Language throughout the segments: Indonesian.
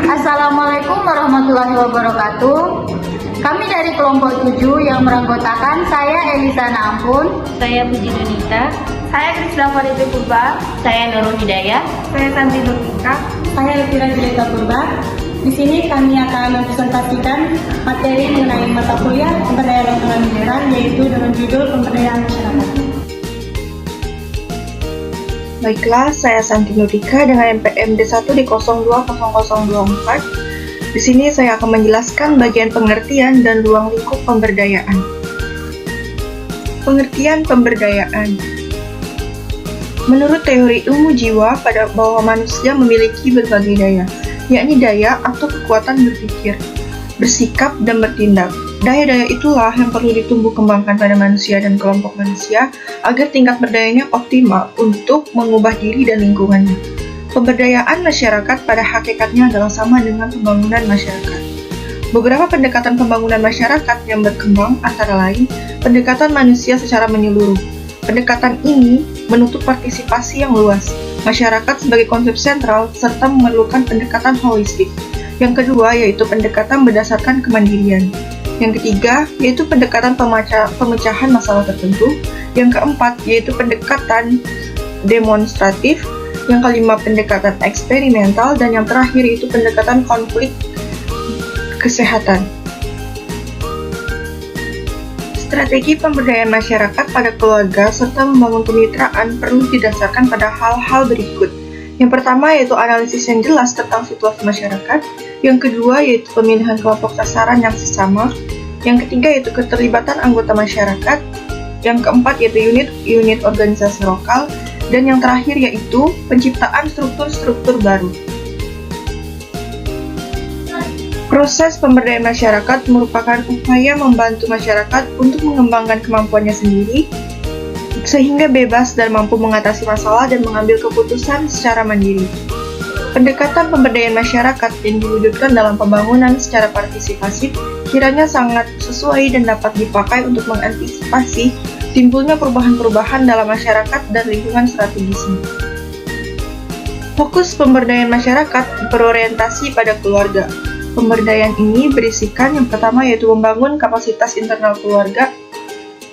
Assalamualaikum warahmatullahi wabarakatuh. Kami dari kelompok 7 yang beranggotakan saya Elisa Ampun, Saya Puji Donita, Saya Krisda Faridi Purba, saya Nurul Hidayah, saya Santi Nurtika, saya Elvira Julita Purba. Di sini kami akan mempresentasikan materi mengenai mata kuliah pemberdayaan lingkungan mineral, yaitu dengan judul pemberdayaan masyarakat. Baiklah, saya Santi Nurtika dengan NPM D1 di 020024. Di sini saya akan menjelaskan bagian pengertian dan ruang lingkup pemberdayaan. Pengertian pemberdayaan. Menurut teori ilmu jiwa, bahwa manusia memiliki berbagai daya, yakni daya atau kekuatan berpikir, bersikap, dan bertindak. Daya-daya itulah yang perlu ditumbuh kembangkan pada manusia dan kelompok manusia agar tingkat berdayanya optimal untuk mengubah diri dan lingkungannya. Pemberdayaan masyarakat pada hakikatnya adalah sama dengan pembangunan masyarakat. Beberapa pendekatan pembangunan masyarakat yang berkembang antara lain pendekatan manusia secara menyeluruh. Pendekatan ini menutup partisipasi yang luas, masyarakat sebagai konsep sentral, serta memerlukan pendekatan holistik. Yang kedua yaitu pendekatan berdasarkan kemandirian. Yang ketiga yaitu pendekatan pemecahan masalah tertentu. Yang keempat yaitu pendekatan demonstratif. Yang kelima pendekatan eksperimental. Dan yang terakhir yaitu pendekatan konflik kesehatan. Strategi pemberdayaan masyarakat pada keluarga serta membangun kemitraan perlu didasarkan pada hal-hal berikut. Yang pertama yaitu analisis yang jelas tentang situasi masyarakat. Yang kedua yaitu pemilihan kelompok sasaran yang sesama. Yang ketiga yaitu keterlibatan anggota masyarakat. Yang keempat yaitu unit organisasi lokal. Dan yang terakhir yaitu penciptaan struktur-struktur baru. Proses pemberdayaan masyarakat merupakan upaya membantu masyarakat untuk mengembangkan kemampuannya sendiri, sehingga bebas dan mampu mengatasi masalah dan mengambil keputusan secara mandiri. Pendekatan pemberdayaan masyarakat yang diwujudkan dalam pembangunan secara partisipasi kiranya sangat sesuai dan dapat dipakai untuk mengantisipasi timbulnya perubahan-perubahan dalam masyarakat dan lingkungan strategisnya. Fokus pemberdayaan masyarakat berorientasi pada keluarga. Pemberdayaan ini berisikan yang pertama yaitu membangun kapasitas internal keluarga,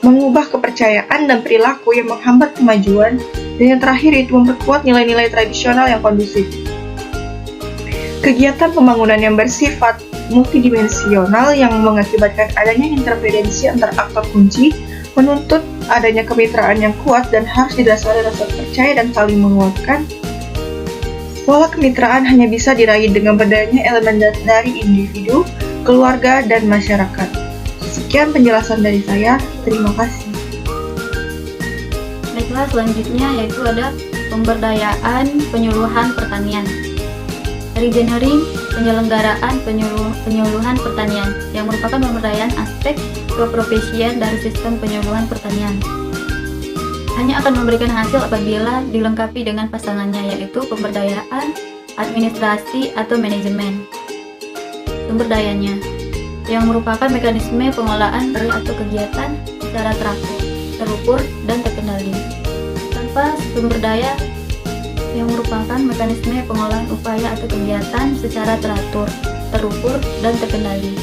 mengubah kepercayaan dan perilaku yang menghambat kemajuan, dan yang terakhir yaitu memperkuat nilai-nilai tradisional yang kondusif. Kegiatan pembangunan yang bersifat multidimensional yang mengakibatkan adanya interferensi antar aktor kunci menuntut adanya kemitraan yang kuat dan harus didasari rasa percaya dan saling menguatkan. Pola kemitraan hanya bisa diraih dengan berdayanya elemen dari individu, keluarga, dan masyarakat. Sekian penjelasan dari saya. Terima kasih. baiklah selanjutnya yaitu ada pemberdayaan penyuluhan pertanian. Regeneering penyelenggaraan penyuluhan pertanian yang merupakan pemberdayaan aspek keprofesian dari sistem penyuluhan pertanian. Hanya akan memberikan hasil apabila dilengkapi dengan pasangannya yaitu pemberdayaan administrasi atau manajemen. Sumber dayanya yang merupakan mekanisme pengelolaan atau kegiatan secara terukur dan terkendali. Tanpa sumber daya yang merupakan mekanisme pengolahan upaya atau kegiatan secara teratur, terukur, dan terkendali.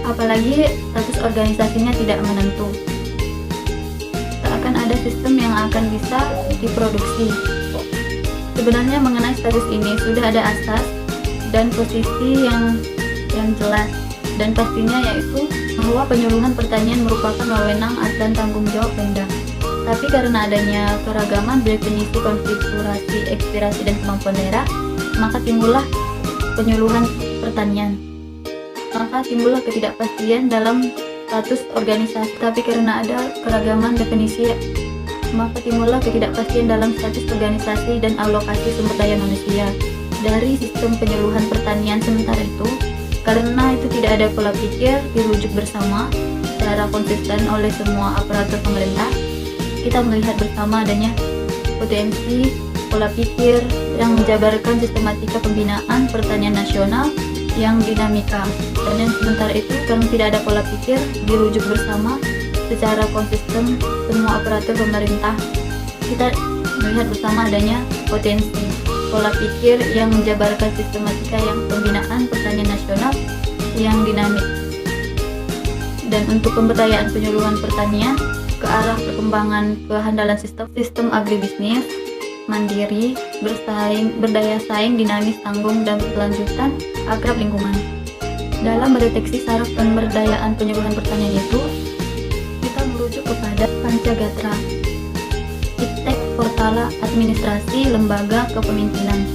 Apalagi status organisasinya tidak menentu. Tak akan ada sistem yang akan bisa diproduksi. Sebenarnya mengenai status ini sudah ada asas dan posisi yang jelas dan pastinya yaitu bahwa penyuluhan pertanian merupakan wewenang dan tanggung jawab Pemda. Tapi karena adanya keragaman definisi konfigurasi, ekspirasi, dan kemampuan daerah, maka timbullah penyuluhan pertanian. Maka timbullah ketidakpastian dalam status organisasi. Tapi karena ada keragaman definisi, maka timbullah ketidakpastian dalam status organisasi dan alokasi sumber daya manusia dari sistem penyuluhan pertanian. Sementara itu, karena itu tidak ada pola pikir dirujuk bersama secara konsisten oleh semua aparatur pemerintah, kita melihat bersama adanya potensi pola pikir yang menjabarkan sistematika pembinaan pertanian nasional yang dinamika. Dan yang sementara itu karena tidak ada pola pikir dirujuk bersama secara konsisten semua aparatur pemerintah, kita melihat bersama adanya potensi, pola pikir yang menjabarkan sistematika yang pembinaan pertanian nasional yang dinamis. Dan untuk pemberdayaan penyuluhan pertanian ke arah perkembangan kehandalan sistem agribisnis mandiri, berdaya saing, dinamis, tanggung, dan berkelanjutan, akrab lingkungan. Dalam mendeteksi syarat pemberdayaan penyuluhan pertanian itu, kita merujuk kepada Pancagatra, Iptek Portala Administrasi Lembaga Kepemimpinan.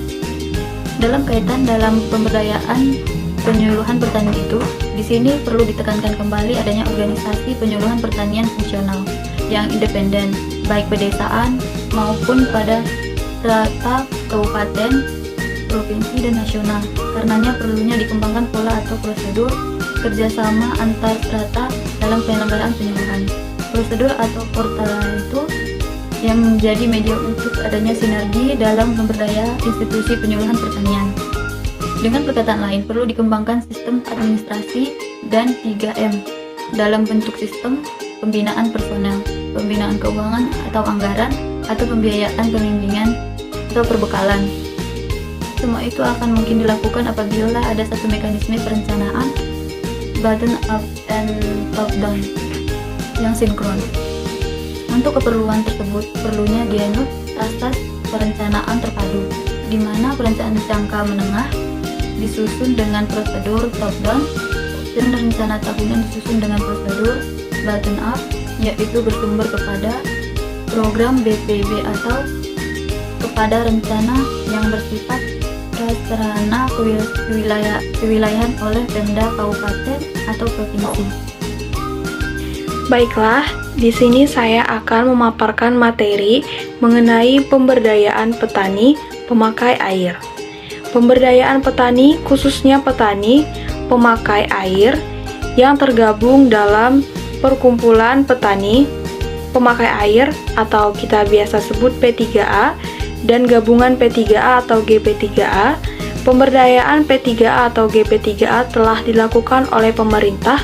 Dalam kaitan dalam pemberdayaan penyuluhan pertanian itu, di sini perlu ditekankan kembali adanya organisasi penyuluhan pertanian fungsional yang independen, baik pedesaan maupun pada strata kabupaten, provinsi, dan nasional. Karenanya perlunya dikembangkan pola atau prosedur kerjasama antar strata dalam penyelenggaraan penyuluhan. Prosedur atau portal itu yang menjadi media untuk adanya sinergi dalam pemberdaya institusi penyuluhan pertanian. Dengan perkataan lain, perlu dikembangkan sistem administrasi dan 3M dalam bentuk sistem pembinaan personel, pembinaan keuangan atau anggaran, atau pembiayaan pembimbingan atau perbekalan. Semua itu akan mungkin dilakukan apabila ada satu mekanisme perencanaan bottom up and top down yang sinkron. Untuk keperluan tersebut perlunya dianut asas perencanaan terpadu, di mana perencanaan jangka menengah disusun dengan prosedur top down dan rencana tahunan disusun dengan prosedur bottom up, yaitu bersumber kepada program BPB atau kepada rencana yang bersifat prasarana kewilayahan oleh Pemda kabupaten atau provinsi. Baiklah, di sini saya akan memaparkan materi mengenai pemberdayaan petani pemakai air. Pemberdayaan petani, khususnya petani pemakai air yang tergabung dalam perkumpulan petani pemakai air atau kita biasa sebut P3A dan gabungan P3A atau GP3A. Pemberdayaan P3A atau GP3A telah dilakukan oleh pemerintah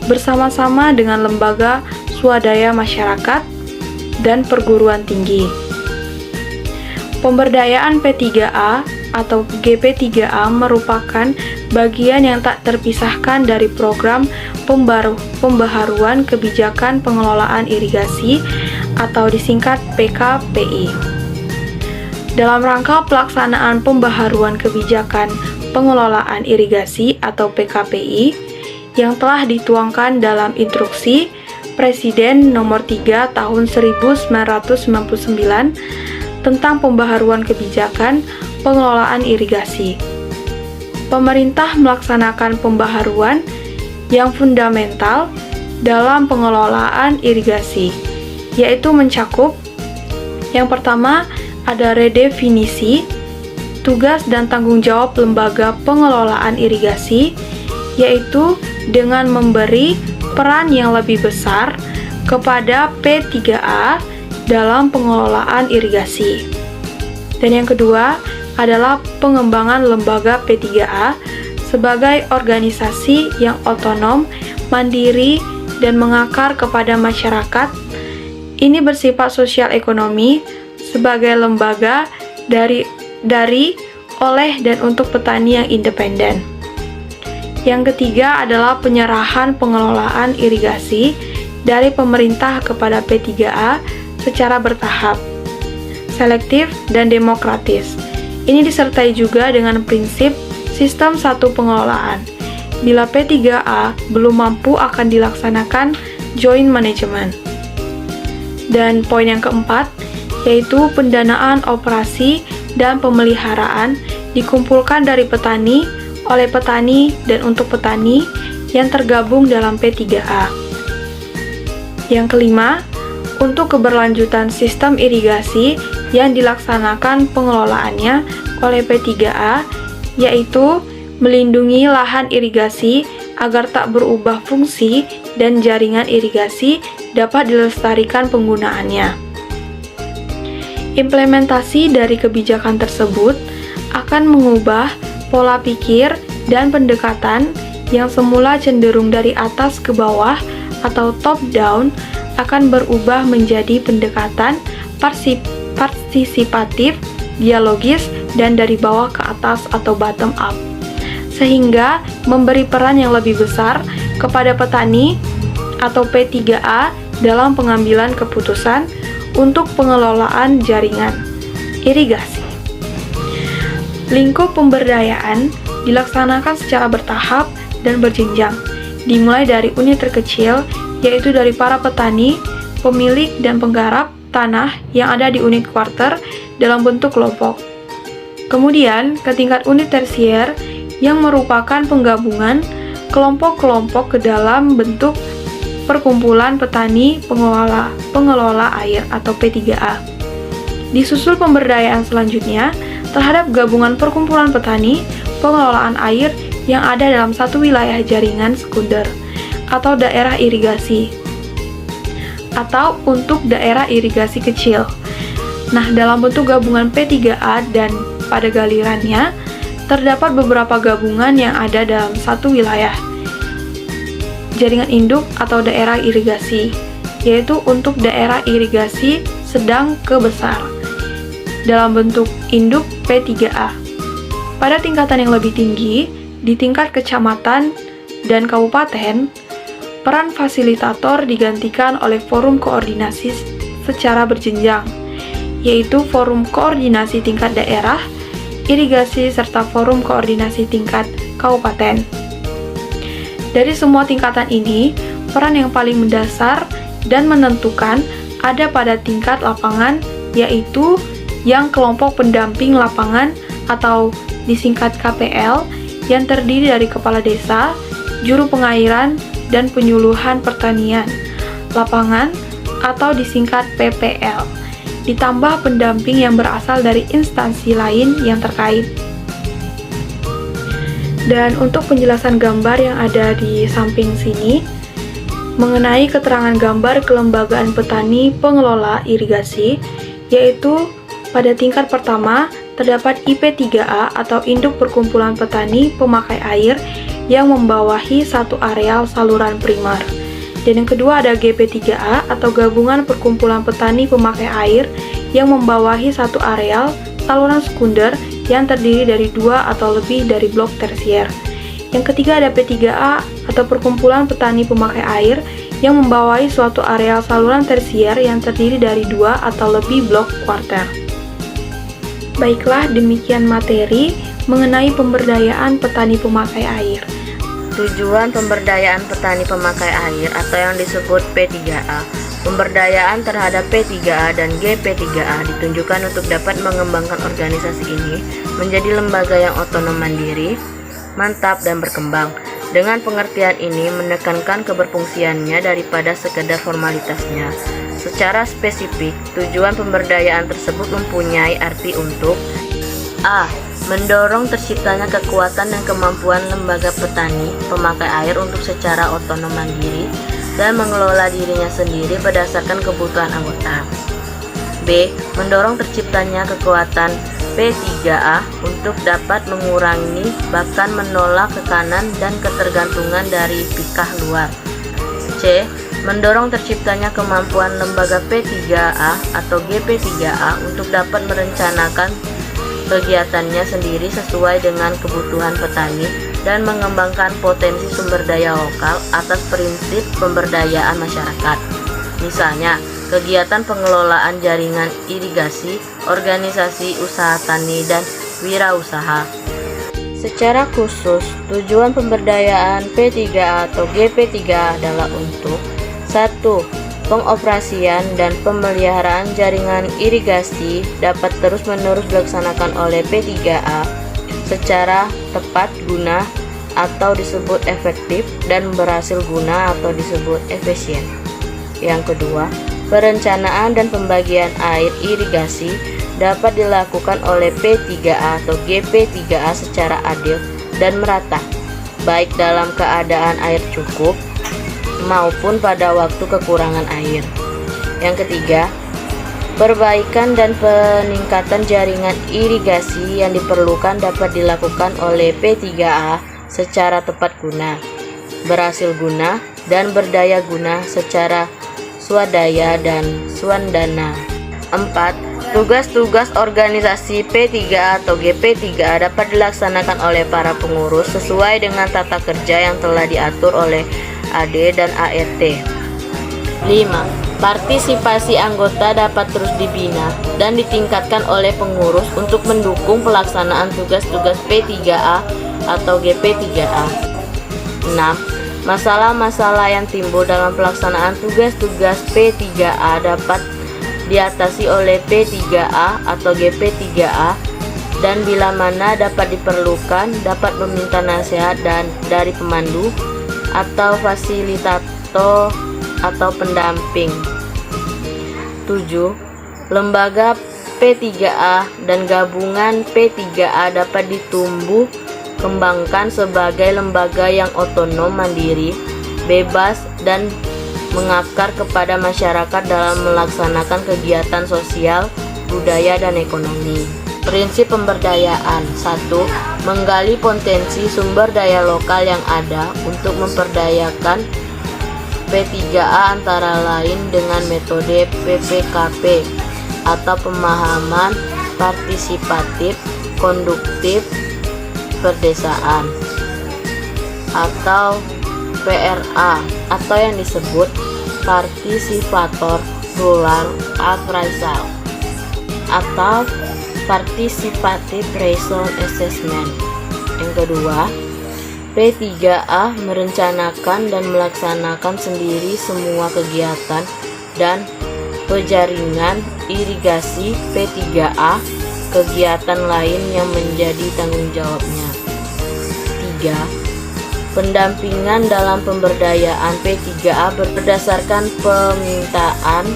bersama-sama dengan lembaga swadaya masyarakat dan perguruan tinggi. Pemberdayaan P3A atau GP3A merupakan bagian yang tak terpisahkan dari program pembaharuan kebijakan pengelolaan irigasi atau disingkat PKPI. Dalam rangka pelaksanaan pembaharuan kebijakan pengelolaan irigasi atau PKPI yang telah dituangkan dalam Instruksi Presiden Nomor 3 Tahun 1999 tentang pembaharuan kebijakan pengelolaan irigasi. Pemerintah melaksanakan pembaharuan yang fundamental dalam pengelolaan irigasi, yaitu mencakup yang pertama ada redefinisi tugas dan tanggung jawab lembaga pengelolaan irigasi, yaitu dengan memberi peran yang lebih besar kepada P3A dalam pengelolaan irigasi. Dan yang kedua adalah pengembangan lembaga P3A sebagai organisasi yang otonom, mandiri, dan mengakar kepada masyarakat. Ini bersifat sosial ekonomi sebagai lembaga dari, oleh, dan untuk petani yang independen. Yang ketiga adalah penyerahan pengelolaan irigasi dari pemerintah kepada P3A secara bertahap, selektif, dan demokratis. Ini disertai juga dengan prinsip sistem satu pengelolaan. Bila P3A belum mampu akan dilaksanakan joint management. Dan poin yang keempat, yaitu pendanaan operasi dan pemeliharaan dikumpulkan dari petani, oleh petani, dan untuk petani yang tergabung dalam P3A. Yang kelima, untuk keberlanjutan sistem irigasi yang dilaksanakan pengelolaannya oleh P3A, yaitu melindungi lahan irigasi agar tak berubah fungsi dan jaringan irigasi dapat dilestarikan penggunaannya. Implementasi dari kebijakan tersebut akan mengubah pola pikir dan pendekatan yang semula cenderung dari atas ke bawah atau top down akan berubah menjadi pendekatan partisipatif dialogis, dan dari bawah ke atas atau bottom up, sehingga memberi peran yang lebih besar kepada petani atau P3A dalam pengambilan keputusan untuk pengelolaan jaringan irigasi. Lingkup pemberdayaan dilaksanakan secara bertahap dan berjenjang, dimulai dari unit terkecil, yaitu dari para petani, pemilik dan penggarap tanah yang ada di unit kuarter dalam bentuk kelompok. Kemudian ke tingkat unit tersier yang merupakan penggabungan kelompok-kelompok ke dalam bentuk perkumpulan petani pengelola air atau P3A. Disusul pemberdayaan selanjutnya terhadap gabungan perkumpulan petani pengelolaan air yang ada dalam satu wilayah jaringan sekunder atau daerah irigasi, atau untuk daerah irigasi kecil. Nah, dalam bentuk gabungan P3A dan pada galirannya, terdapat beberapa gabungan yang ada dalam satu wilayah jaringan induk atau daerah irigasi, yaitu untuk daerah irigasi sedang ke besar, dalam bentuk induk P3A. Pada tingkatan yang lebih tinggi, di tingkat kecamatan dan kabupaten, peran fasilitator digantikan oleh forum koordinasi secara berjenjang, yaitu forum koordinasi tingkat daerah, irigasi, serta forum koordinasi tingkat kabupaten. Dari semua tingkatan ini, peran yang paling mendasar dan menentukan ada pada tingkat lapangan, yaitu yang kelompok pendamping lapangan atau disingkat KPL, yang terdiri dari kepala desa, juru pengairan, dan penyuluhan pertanian lapangan atau disingkat PPL, ditambah pendamping yang berasal dari instansi lain yang terkait. Dan untuk penjelasan gambar yang ada di samping sini mengenai keterangan gambar kelembagaan petani pengelola irigasi, yaitu pada tingkat pertama terdapat IP3A atau induk perkumpulan petani pemakai air yang membawahi satu areal saluran primer. Dan yang kedua ada GP3A atau gabungan perkumpulan petani pemakai air yang membawahi satu areal saluran sekunder yang terdiri dari dua atau lebih dari blok tersier. Yang ketiga ada P3A atau perkumpulan petani pemakai air yang membawahi suatu areal saluran tersier yang terdiri dari dua atau lebih blok kuarter. Baiklah, demikian materi mengenai pemberdayaan petani pemakai air. Tujuan pemberdayaan petani pemakai air atau yang disebut P3A. Pemberdayaan terhadap P3A dan GP3A ditunjukkan untuk dapat mengembangkan organisasi ini menjadi lembaga yang otonom mandiri, mantap dan berkembang. Dengan pengertian ini menekankan keberfungsiannya daripada sekedar formalitasnya. Secara spesifik, tujuan pemberdayaan tersebut mempunyai arti untuk A. Mendorong terciptanya kekuatan dan kemampuan lembaga petani pemakai air untuk secara otonom mandiri dan mengelola dirinya sendiri berdasarkan kebutuhan anggota. B. Mendorong terciptanya kekuatan P3A untuk dapat mengurangi bahkan menolak tekanan dan ketergantungan dari pihak luar. C. Mendorong terciptanya kemampuan lembaga P3A atau GP3A untuk dapat merencanakan kegiatannya sendiri sesuai dengan kebutuhan petani dan mengembangkan potensi sumber daya lokal atas prinsip pemberdayaan masyarakat. Misalnya, kegiatan pengelolaan jaringan irigasi, organisasi usaha tani, dan wirausaha. Secara khusus, tujuan pemberdayaan P3A atau GP3A adalah untuk 1. Pengoperasian dan pemeliharaan jaringan irigasi dapat terus-menerus dilaksanakan oleh P3A secara tepat guna atau disebut efektif dan berhasil guna atau disebut efisien. Yang kedua, perencanaan dan pembagian air irigasi dapat dilakukan oleh P3A atau GP3A secara adil dan merata, baik dalam keadaan air cukup maupun pada waktu kekurangan air. Yang ketiga, perbaikan dan peningkatan jaringan irigasi yang diperlukan dapat dilakukan oleh P3A secara tepat guna, berhasil guna, dan berdaya guna secara swadaya dan swandana. 4. Tugas-tugas organisasi P3A atau GP3A dapat dilaksanakan oleh para pengurus sesuai dengan tata kerja yang telah diatur oleh AD dan ART. 5. Partisipasi anggota dapat terus dibina dan ditingkatkan oleh pengurus untuk mendukung pelaksanaan tugas-tugas P3A atau GP3A. 6. Masalah-masalah yang timbul dalam pelaksanaan tugas-tugas P3A dapat diatasi oleh P3A atau GP3A, dan bila mana dapat diperlukan dapat meminta nasihat dari pemandu atau fasilitator atau pendamping. 7. Lembaga P3A dan gabungan P3A dapat ditumbuh kembangkan sebagai lembaga yang otonom, mandiri, bebas, dan mengakar kepada masyarakat dalam melaksanakan kegiatan sosial, budaya, dan ekonomi. Prinsip pemberdayaan. 1. Menggali potensi sumber daya lokal yang ada untuk memperdayakan P3A antara lain dengan metode PPKP atau pemahaman partisipatif konduktif perdesaan, atau PRA, atau yang disebut Participator Rural Appraisal atau Participative Resource Assessment. Yang kedua, P3A merencanakan dan melaksanakan sendiri semua kegiatan dan pejaringan irigasi P3A, kegiatan lain yang menjadi tanggung jawabnya. 3. Pendampingan dalam pemberdayaan P3A berdasarkan permintaan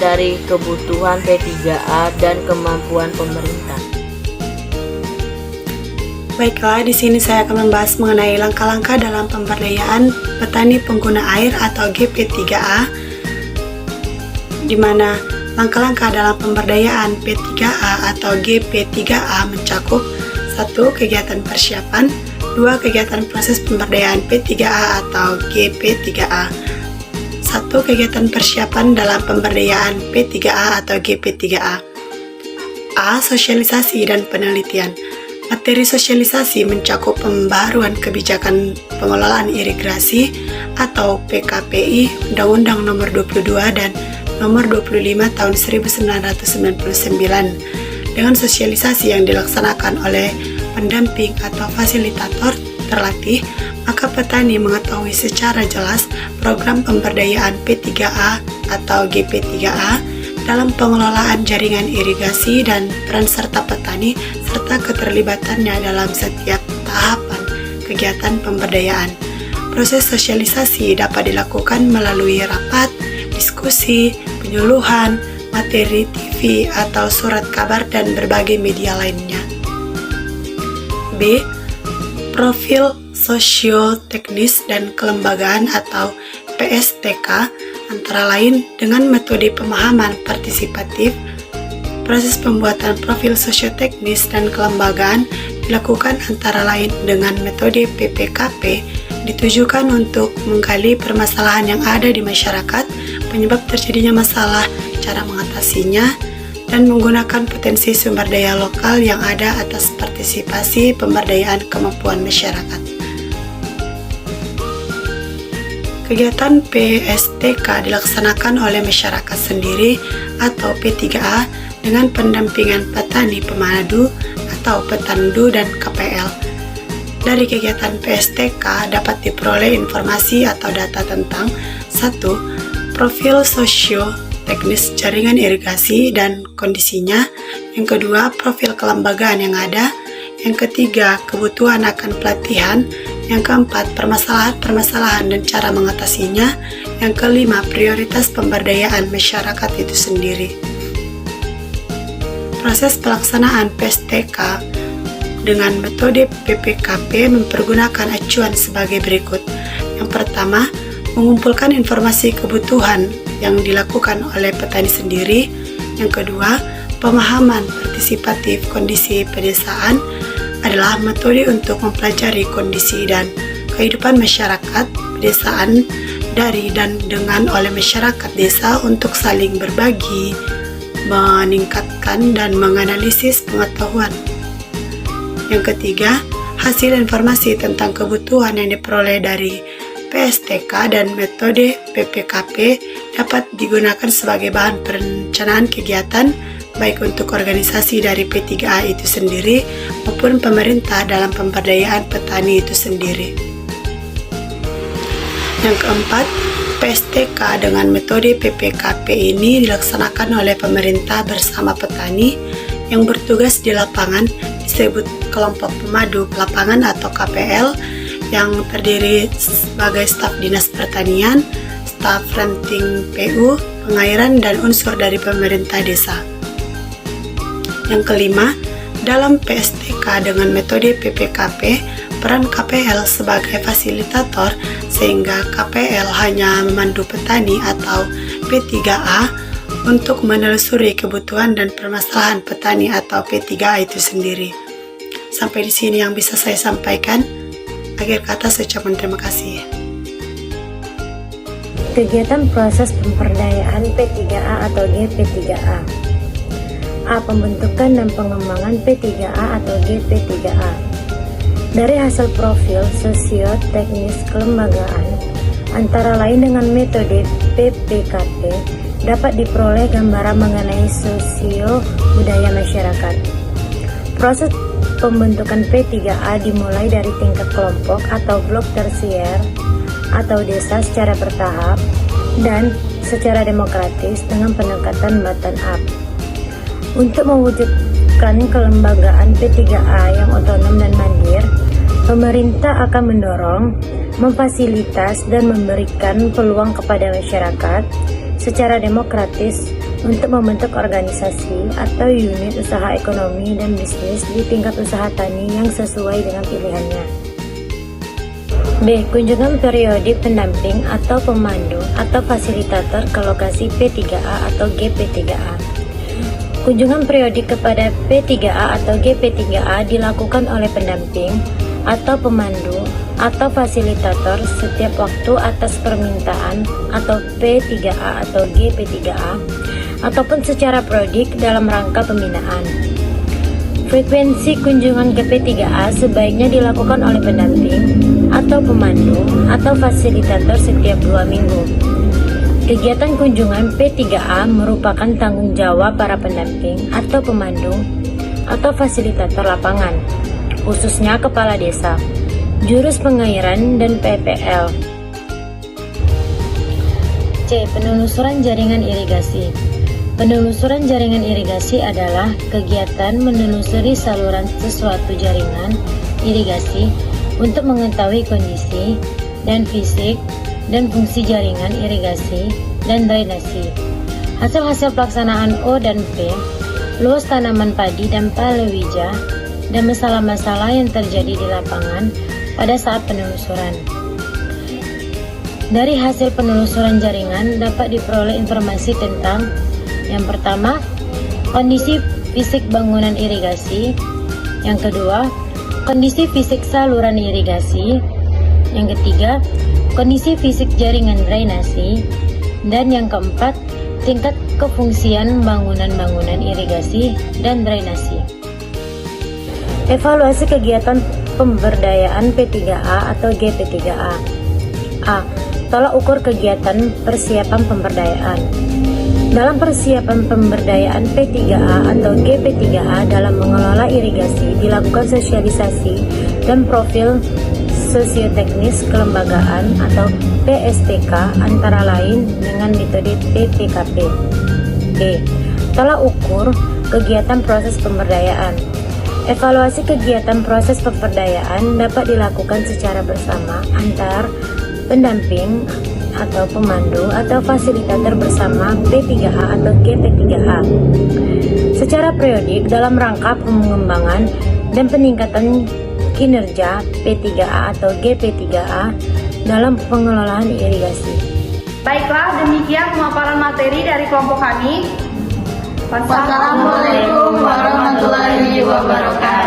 dari kebutuhan P3A dan kemampuan pemerintah. Baiklah, di sini saya akan membahas mengenai langkah-langkah dalam pemberdayaan petani pengguna air atau GP3A, di mana langkah-langkah dalam pemberdayaan P3A atau GP3A mencakup 1. Kegiatan persiapan, 2. Kegiatan proses pemberdayaan P3A atau GP3A. 1. Kegiatan persiapan dalam pemberdayaan P3A atau GP3A. A. Sosialisasi dan penelitian. Materi sosialisasi mencakup pembaharuan kebijakan pengelolaan irigasi atau PKPI Undang-Undang Nomor 22 dan Nomor 25 Tahun 1999 dengan sosialisasi yang dilaksanakan oleh pendamping atau fasilitator terlatih, maka petani mengetahui secara jelas program pemberdayaan P3A atau GP3A dalam pengelolaan jaringan irigasi dan peran serta petani serta keterlibatannya dalam setiap tahapan kegiatan pemberdayaan. Proses sosialisasi dapat dilakukan melalui rapat, diskusi, penyuluhan, materi TV atau surat kabar dan berbagai media lainnya. B. Profil sosio-teknis dan kelembagaan atau PSTK, antara lain dengan metode pemahaman partisipatif. Proses pembuatan profil sosio-teknis dan kelembagaan dilakukan antara lain dengan metode PPKP, ditujukan untuk menggali permasalahan yang ada di masyarakat, penyebab terjadinya masalah, cara mengatasinya, dan menggunakan potensi sumber daya lokal yang ada atas partisipasi pemberdayaan kemampuan masyarakat. Kegiatan PSTK dilaksanakan oleh masyarakat sendiri atau P3A dengan pendampingan petani pemandu atau petandu dan KPL. Dari kegiatan PSTK dapat diperoleh informasi atau data tentang 1. Profil sosio-teknis jaringan irigasi dan kondisinya. Yang kedua, profil kelembagaan yang ada. Yang ketiga, kebutuhan akan pelatihan. Yang keempat, permasalahan-permasalahan dan cara mengatasinya. Yang kelima, prioritas pemberdayaan masyarakat itu sendiri. Proses pelaksanaan PSTK dengan metode PPKP mempergunakan acuan sebagai berikut. Yang pertama, mengumpulkan informasi kebutuhan yang dilakukan oleh petani sendiri. Yang kedua, pemahaman partisipatif kondisi pedesaan adalah metode untuk mempelajari kondisi dan kehidupan masyarakat pedesaan dari dan dengan oleh masyarakat desa untuk saling berbagi, meningkatkan dan menganalisis pengetahuan. Yang ketiga, hasil informasi tentang kebutuhan yang diperoleh dari PSTK dan metode PPKP dapat digunakan sebagai bahan perencanaan kegiatan baik untuk organisasi dari P3A itu sendiri maupun pemerintah dalam pemberdayaan petani itu sendiri. Yang keempat, PSTK dengan metode PPKP ini dilaksanakan oleh pemerintah bersama petani yang bertugas di lapangan, disebut kelompok pemadu lapangan atau KPL, yang terdiri sebagai staf dinas pertanian, staf ranting PU, pengairan, dan unsur dari pemerintah desa. Yang kelima, dalam PSTK dengan metode PPKP, peran KPL sebagai fasilitator sehingga KPL hanya memandu petani atau P3A untuk menelusuri kebutuhan dan permasalahan petani atau P3A itu sendiri. Sampai di sini yang bisa saya sampaikan. Akhir kata saya ucapkan terima kasih. Kegiatan proses pemberdayaan P3A atau GP3A. A. Pembentukan dan pengembangan P3A atau GP3A. Dari hasil profil sosio-teknis kelembagaan, antara lain dengan metode PPKP, dapat diperoleh gambaran mengenai sosio-budaya masyarakat. Proses pembentukan P3A dimulai dari tingkat kelompok atau blok tersier atau desa secara bertahap dan secara demokratis dengan pendekatan bottom up. Untuk mewujudkan kelembagaan P3A yang otonom dan mandiri, pemerintah akan mendorong, memfasilitas dan memberikan peluang kepada masyarakat secara demokratis untuk membentuk organisasi atau unit usaha ekonomi dan bisnis di tingkat usaha tani yang sesuai dengan pilihannya. B. Kunjungan periodik pendamping atau pemandu atau fasilitator ke lokasi P3A atau GP3A. Kunjungan periodik kepada P3A atau GP3A dilakukan oleh pendamping atau pemandu atau fasilitator setiap waktu atas permintaan atau P3A atau GP3A ataupun secara periodik dalam rangka pembinaan. Frekuensi kunjungan ke P3A sebaiknya dilakukan oleh pendamping atau pemandu atau fasilitator setiap 2 minggu. Kegiatan kunjungan P3A merupakan tanggung jawab para pendamping atau pemandu atau fasilitator lapangan, khususnya kepala desa, jurus pengairan, dan PPL. C. Penelusuran jaringan irigasi. Penelusuran jaringan irigasi adalah kegiatan menelusuri saluran sesuatu jaringan irigasi untuk mengetahui kondisi dan fisik dan fungsi jaringan irigasi dan drainasi. Hasil-hasil pelaksanaan O dan P, luas tanaman padi dan palawija, dan masalah-masalah yang terjadi di lapangan pada saat penelusuran. Dari hasil penelusuran jaringan dapat diperoleh informasi tentang: yang pertama, kondisi fisik bangunan irigasi. Yang kedua, kondisi fisik saluran irigasi. Yang ketiga, kondisi fisik jaringan drainasi. Dan yang keempat, tingkat kefungsian bangunan-bangunan irigasi dan drainasi. Evaluasi kegiatan pemberdayaan P3A atau GP3A. A. Tolak ukur kegiatan persiapan pemberdayaan. Dalam persiapan pemberdayaan P3A atau GP3A dalam mengelola irigasi dilakukan sosialisasi dan profil sosioteknis kelembagaan atau PSTK antara lain dengan metode PPKP. B. Tolak ukur kegiatan proses pemberdayaan. Evaluasi kegiatan proses pemberdayaan dapat dilakukan secara bersama antar pendamping atau pemandu atau fasilitator bersama P3A atau GP3A secara periodik dalam rangka pengembangan dan peningkatan kinerja P3A atau GP3A dalam pengelolaan irigasi. Baiklah, demikian pemaparan materi dari kelompok kami. Wassalamualaikum warahmatullahi wabarakatuh.